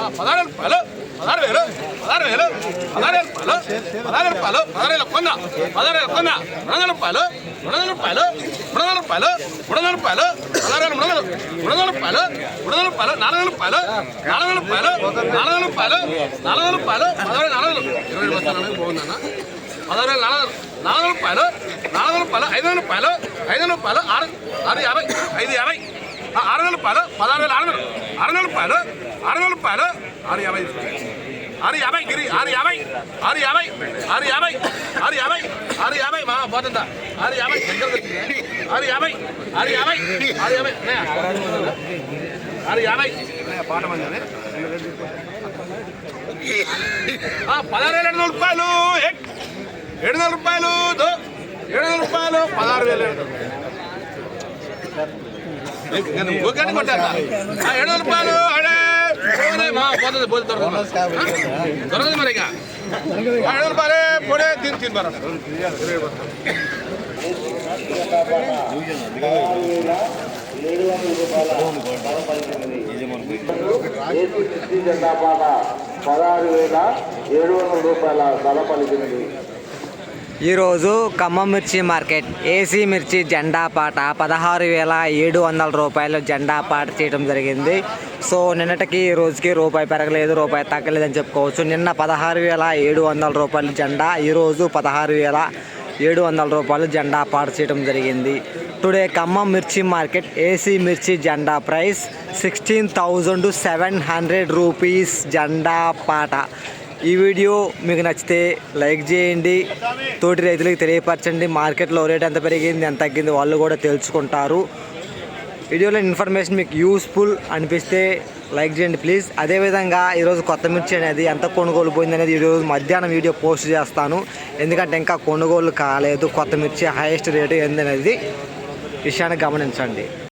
16,000 16,000 16,000 16,000 రూపాయలు 16,000 కొన్న 16,000 కొన్న 200 రూపాయలు 200 రూపాయలు 300 రూపాయలు 300 రూపాయలు 300 రూపాయలు 400 రూపాయలు 400 రూపాయలు 400 రూపాయలు 400 రూపాయలు 400 రూపాయలు 20 రూపాయలు బాగుందన్న 16,400 రూపాయలు 400 రూపాయలు 500 రూపాయలు 500 రూపాయలు 650 550 600 రూపాయలు 16,600 600 రూపాయలు 600 రూపాయలు 650 గిరి 650 మా పోతుందా 650 పాట మంది 16,700 రూపాయలు 700 రూపాయలు 700 రూపాయలు 16,000 కొట్టారా 700 రూపాయలు దొరకదు మరి ఇక 700 రూపాయలే పొడే తిని మరి ఈరోజు ఖమ్మం మిర్చి మార్కెట్ ఏసీ మిర్చి జెండా పాట 16,700 రూపాయలు జెండా పాట చేయడం జరిగింది. సో నిన్నటికి రోజుకి రూపాయి పెరగలేదు, రూపాయి తగ్గలేదని చెప్పుకోవచ్చు. నిన్న 16,700 రూపాయలు జెండా, ఈరోజు 16,700 రూపాయలు జెండా పాట చేయడం జరిగింది. టుడే ఖమ్మం మిర్చి మార్కెట్ ఏసీ మిర్చి జెండా ప్రైస్ 16,700 రూపీస్ జెండా పాట. ఈ వీడియో మీకు నచ్చితే లైక్ చేయండి, తోటి రైతులకు తెలియపరచండి. మార్కెట్లో రేట్ ఎంత పెరిగింది ఎంత తగ్గింది వాళ్ళు కూడా తెలుసుకుంటారు. వీడియోలో ఇన్ఫర్మేషన్ మీకు యూస్ఫుల్ అనిపిస్తే లైక్ చేయండి ప్లీజ్. అదేవిధంగా ఈరోజు కొత్త మిర్చి అనేది ఎంత కొనుగోలు పోయింది అనేది ఈరోజు మధ్యాహ్నం వీడియో పోస్ట్ చేస్తాను. ఎందుకంటే ఇంకా కొనుగోలు కాలేదు. కొత్త మిర్చి హైయెస్ట్ రేటు ఏందనేది విషయాన్ని గమనించండి.